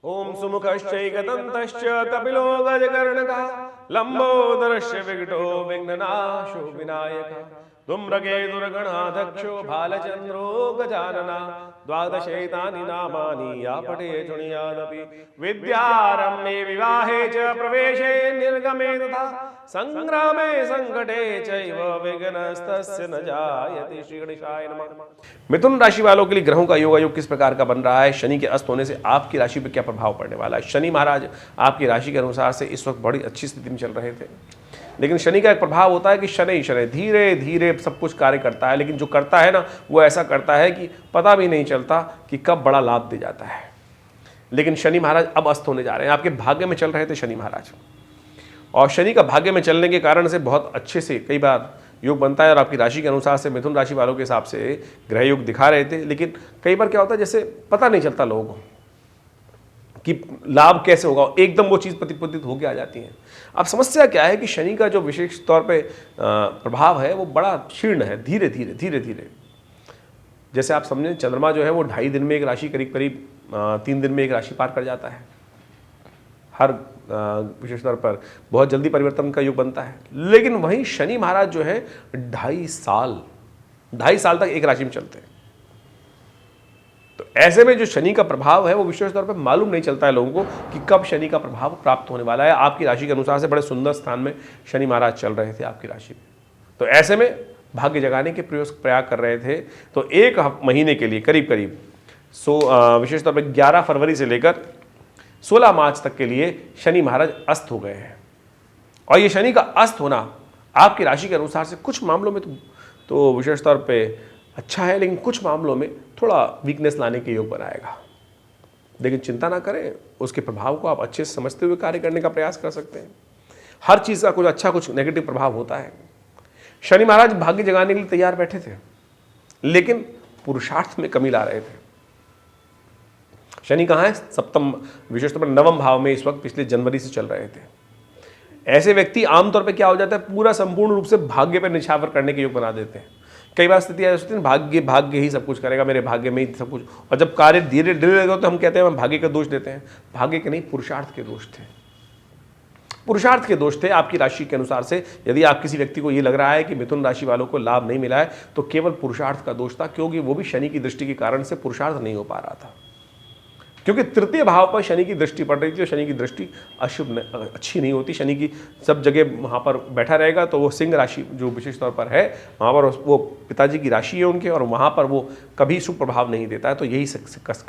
ओम सुमुखश्चैकदन्तश्च कपिलो गजकर्णकः लंबोदरस्य विकटो विघ्ननाशो विनायकः धूम्रकेतुर्गणाध्यक्षो भालचन्द्रो गजानना द्वादशैतानि नामानि या पठे शृणुयादपि विद्यारम्भे विवाहे च प्रवेशे निर्गमे तथा संग्रामे संकटे चैव विघ्नस्तस्य न जायते। श्री गणेशाय नमः। मिथुन राशि वालों के लिए ग्रहों का योग किस प्रकार का बन रहा है, शनि के अस्त होने से आपकी राशि पर क्या प्रभाव पड़ने वाला है। शनि महाराज आपकी राशि के अनुसार से इस वक्त बड़ी अच्छी स्थिति में चल रहे थे, लेकिन शनि का एक प्रभाव होता है कि शनि शनि धीरे धीरे सब कुछ कार्य करता है, लेकिन जो करता है ना वो ऐसा करता है कि पता भी नहीं चलता कि कब बड़ा लाभ दे जाता है। लेकिन शनि महाराज अब अस्त होने जा रहे हैं, आपके भाग्य में चल रहे थे शनि महाराज, और शनि का भाग्य में चलने के कारण से बहुत अच्छे से कई बार योग बनता है, और आपकी राशि के अनुसार से मिथुन राशि वालों के हिसाब से ग्रह योग दिखा रहे थे। लेकिन कई बार क्या होता है, जैसे पता नहीं चलता लोगों को कि लाभ कैसे होगा, एकदम वो चीज़ प्रतिपादित होकर आ जाती है। अब समस्या क्या है कि शनि का जो विशेष तौर पे प्रभाव है वो बड़ा क्षीण है, धीरे धीरे धीरे धीरे। जैसे आप समझें चंद्रमा जो है वो 2.5 दिन में एक राशि करीब करीब 3 दिन में एक राशि पार कर जाता है, हर विशेष तौर पर बहुत जल्दी परिवर्तन का योग बनता है। लेकिन वहीं शनि महाराज जो है 2.5 साल तक एक राशि में चलते हैं। तो ऐसे में जो शनि का प्रभाव है वो विशेष तौर पर मालूम नहीं चलता है लोगों को कि कब शनि का प्रभाव प्राप्त होने वाला है। आपकी राशि के अनुसार से बड़े सुंदर स्थान में शनि महाराज चल रहे थे आपकी राशि में, तो ऐसे में भाग्य जगाने के प्रयास कर रहे थे। तो एक महीने के लिए करीब करीब विशेष तौर पर 11 फरवरी से लेकर 16 मार्च तक के लिए शनि महाराज अस्त हो गए हैं। और ये शनि का अस्त होना आपकी राशि के अनुसार से कुछ मामलों में तो विशेष तौर पे अच्छा है, लेकिन कुछ मामलों में थोड़ा वीकनेस लाने के योग बनाएगा। लेकिन चिंता ना करें, उसके प्रभाव को आप अच्छे से समझते हुए कार्य करने का प्रयास कर सकते हैं। हर चीज़ का कुछ अच्छा कुछ नेगेटिव प्रभाव होता है। शनि महाराज भाग्य जगाने के लिए तैयार बैठे थे, लेकिन पुरुषार्थ में कमी ला रहे थे। शनि कहाँ है? सप्तम विशेष तौर पर 9वें भाव में इस वक्त पिछले जनवरी से चल रहे थे। ऐसे व्यक्ति आमतौर पर क्या हो जाता है, पूरा संपूर्ण रूप से भाग्य पर निछावर करने के योग बना देते हैं। कई बार स्थिति ऐसी होती है भाग्य ही सब कुछ करेगा, मेरे भाग्य में ही सब कुछ, और जब कार्य धीरे धीरे लगेगा तो हम कहते हैं हम भाग्य का दोष देते हैं। भाग्य के नहीं, पुरुषार्थ के दोष थे, पुरुषार्थ के दोष थे आपकी राशि के अनुसार से। यदि आप किसी व्यक्ति को ये लग रहा है कि मिथुन राशि वालों को लाभ नहीं मिला है तो केवल पुरुषार्थ का दोष था, क्योंकि वो भी शनि की दृष्टि के कारण से पुरुषार्थ नहीं हो पा रहा था। क्योंकि तृतीय भाव पर शनि की दृष्टि पड़ रही थी, और शनि की दृष्टि अशुभ अच्छी नहीं होती। शनि की सब जगह वहाँ पर बैठा रहेगा तो वो सिंह राशि जो विशेष तौर पर है वहाँ पर वो पिताजी की राशि है उनके, और वहाँ पर वो कभी शुभ प्रभाव नहीं देता है। तो यही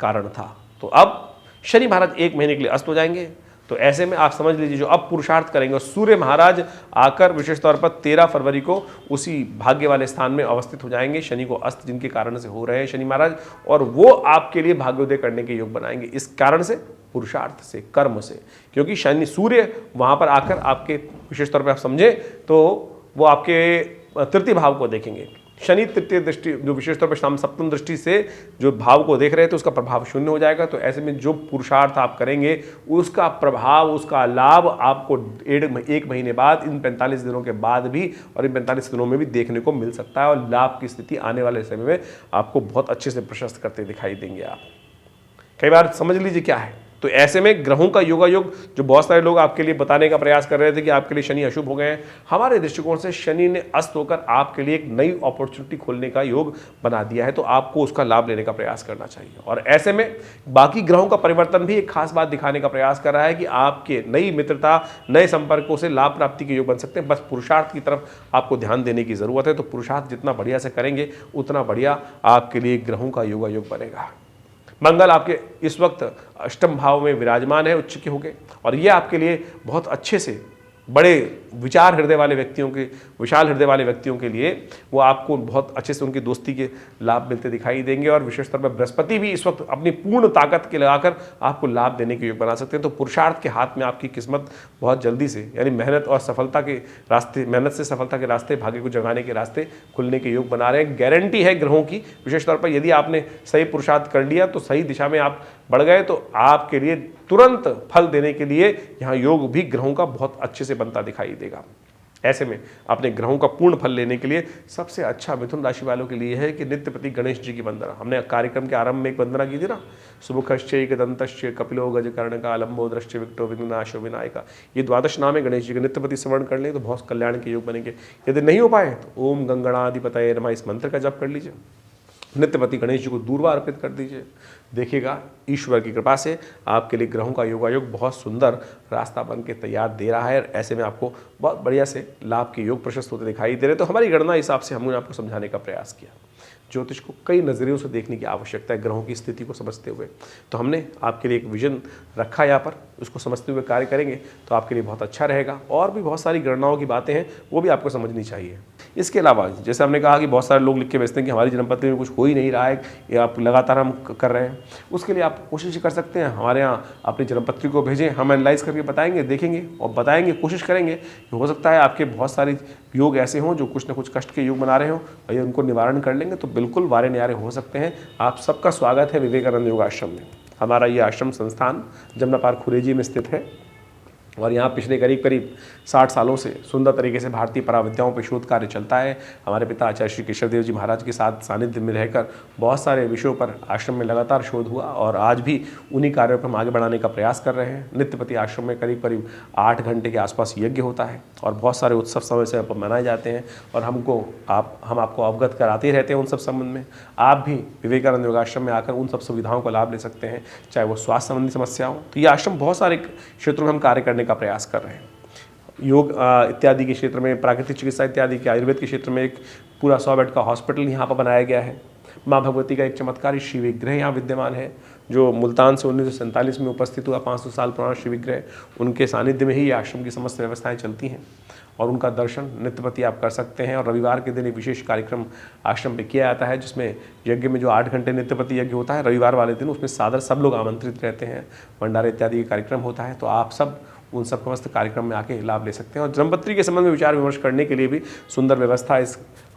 कारण था। तो अब शनि महाराज 1 महीने के लिए अस्त हो जाएंगे। तो ऐसे में आप समझ लीजिए जो अब पुरुषार्थ करेंगे, सूर्य महाराज आकर विशेष तौर पर 13 फरवरी को उसी भाग्य वाले स्थान में अवस्थित हो जाएंगे, शनि को अस्त जिनके कारण से हो रहे हैं शनि महाराज, और वो आपके लिए भाग्योदय करने के योग बनाएंगे। इस कारण से, पुरुषार्थ से, कर्म से, क्योंकि शनि सूर्य वहाँ पर आकर आपके विशेष तौर पर आप समझे तो वो आपके तृतीय भाव को देखेंगे। शनि तृतीय दृष्टि जो विशेष तौर पर सप्तम दृष्टि से जो भाव को देख रहे थे उसका प्रभाव शून्य हो जाएगा। तो ऐसे में जो पुरुषार्थ आप करेंगे उसका प्रभाव, उसका लाभ आपको 1 महीने बाद, इन 45 दिनों के बाद भी, और इन 45 दिनों में भी देखने को मिल सकता है। और लाभ की स्थिति आने वाले समय में आपको बहुत अच्छे से प्रशस्त करते दिखाई देंगे। आप कई बार समझ लीजिए क्या है। तो ऐसे में ग्रहों का योगायोग जो बहुत सारे लोग आपके लिए बताने का प्रयास कर रहे थे कि आपके लिए शनि अशुभ हो गए हैं, हमारे दृष्टिकोण से शनि ने अस्त होकर आपके लिए एक नई अपॉर्चुनिटी खोलने का योग बना दिया है। तो आपको उसका लाभ लेने का प्रयास करना चाहिए। और ऐसे में बाकी ग्रहों का परिवर्तन भी एक खास बात दिखाने का प्रयास कर रहा है कि आपके नई मित्रता, नए संपर्कों से लाभ प्राप्ति के योग बन सकते हैं। बस पुरुषार्थ की तरफ आपको ध्यान देने की जरूरत है। तो पुरुषार्थ जितना बढ़िया से करेंगे उतना बढ़िया आपके लिए ग्रहों का योगायोग बनेगा। मंगल आपके इस वक्त अष्टम भाव में विराजमान है उच्च के होके, और ये आपके लिए बहुत अच्छे से बड़े विचार हृदय वाले व्यक्तियों के, विशाल हृदय वाले व्यक्तियों के लिए वो आपको बहुत अच्छे से उनकी दोस्ती के लाभ मिलते दिखाई देंगे। और विशेष तौर पर बृहस्पति भी इस वक्त अपनी पूर्ण ताकत के लगाकर आपको लाभ देने के योग बना सकते हैं। तो पुरुषार्थ के हाथ में आपकी किस्मत बहुत जल्दी से, यानी मेहनत और सफलता के रास्ते, मेहनत से सफलता के रास्ते, भाग्य को जगाने के रास्ते खुलने के योग बना रहे हैं। गारंटी है ग्रहों की, विशेष तौर पर यदि आपने सही पुरुषार्थ कर लिया तो सही दिशा में आप बढ़ गए तो आपके लिए तुरंत फल देने के लिए यहाँ योग भी ग्रहों का बहुत अच्छे से बनता दिखाई देगा। ऐसे में अपने ग्रहों का पूर्ण फल लेने के लिए सबसे अच्छा मिथुन राशि वालों के लिए है कि नित्यप्रति गणेश जी की वंदना। हमने कार्यक्रम के आरंभ में एक वंदना की थी ना, सुमुखश्च दंतश्च कपिलो गजकर्ण का लंबो दृष्टि विकटो विघ्नाशो विनायका। ये द्वादश नाम है गणेश जी के, नित्यप्रति स्मरण कर लें तो बहुत कल्याण के योग बनेंगे। यदि नहीं हो पाए तो ओम गंगणाधिपतये नमः इस मंत्र का जप कर लीजिए, नित्यपति गणेश जी को दूर्वा अर्पित कर दीजिए। देखिएगा ईश्वर की कृपा से आपके लिए ग्रहों का योगायोग बहुत सुंदर रास्ता बन के तैयार दे रहा है। ऐसे में आपको बहुत बढ़िया से लाभ के योग प्रशस्त होते दिखाई दे रहे। तो हमारी गणना हिसाब से हमने आपको समझाने का प्रयास किया। ज्योतिष को कई नज़रियों से देखने की आवश्यकता है ग्रहों की स्थिति को समझते हुए। तो हमने आपके लिए एक विजन रखा यहाँ पर, उसको समझते हुए कार्य करेंगे तो आपके लिए बहुत अच्छा रहेगा। और भी बहुत सारी गणनाओं की बातें हैं वो भी आपको समझनी चाहिए। इसके अलावा जैसे हमने कहा कि बहुत सारे लोग लिख के भेजते हैं कि हमारी जन्मपत्री में कुछ हो ही नहीं रहा है, ये आप लगातार हम कर रहे हैं। उसके लिए आप कोशिश कर सकते हैं, हमारे यहाँ अपनी जन्मपत्री को भेजें, हम एनालाइज करके बताएंगे, देखेंगे और बताएंगे, कोशिश करेंगे। हो सकता है आपके बहुत सारे योग ऐसे हों जो कुछ ना कुछ कष्ट के योग बना रहे हों और ये उनको निवारण कर लेंगे तो बिल्कुल वारे न्यारे हो सकते हैं। आप सबका स्वागत है विवेकानंद योग आश्रम में। हमारा ये आश्रम संस्थान जमुना पार्क खुरेजी में स्थित है और यहाँ पिछले करीब 60 सालों से सुंदर तरीके से भारतीय पराविद्याओं पर शोध कार्य चलता है। हमारे पिता आचार्य श्री केशव देव जी महाराज के साथ सानिध्य में रहकर बहुत सारे विषयों पर आश्रम में लगातार शोध हुआ और आज भी उन्हीं कार्यों पर हम आगे बढ़ाने का प्रयास कर रहे हैं। नित्यपति आश्रम में करीब 8 घंटे के आसपास यज्ञ होता है और बहुत सारे उत्सव समय से मनाए जाते हैं और हम आपको अवगत कराते ही रहते हैं उन सब संबंध में। आप भी विवेकानंद योगाश्रम में आकर उन सब सुविधाओं का लाभ ले सकते हैं, चाहे वो स्वास्थ्य संबंधी समस्या हो। तो ये आश्रम बहुत सारे क्षेत्रों में हम कार्य करने का प्रयास कर रहे हैं। योग इत्यादि के क्षेत्र में, प्राकृतिक चिकित्सा इत्यादि के, आयुर्वेद के क्षेत्र में एक पूरा 100 बेड का हॉस्पिटल यहाँ पर बनाया गया है। माँ भगवती का एक चमत्कारी शिव विग्रह यहाँ विद्यमान है जो मुल्तान से 1947 में उपस्थित हुआ। 500 साल पुराना शिव विग्रह, उनके सानिध्य में ही आश्रम की समस्त व्यवस्थाएं चलती हैं और उनका दर्शन नित्यपति आप कर सकते हैं। और रविवार के दिन एक विशेष कार्यक्रम आश्रम पे किया जाता है जिसमें यज्ञ में जो 8 घंटे नित्यपति यज्ञ होता है रविवार वाले दिन, उसमें सादर सब लोग आमंत्रित रहते हैं। भंडारे इत्यादि का कार्यक्रम होता है तो आप सब उन सब समस्त कार्यक्रम में आके लाभ ले सकते हैं। और जन्मपत्री के संबंध में विचार विमर्श करने के लिए भी सुंदर व्यवस्था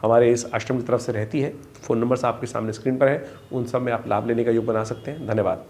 हमारे इस आश्रम की तरफ से रहती है। फ़ोन नंबर्स आपके सामने स्क्रीन पर है, उन सब में आप लाभ लेने का योग बना सकते हैं। धन्यवाद।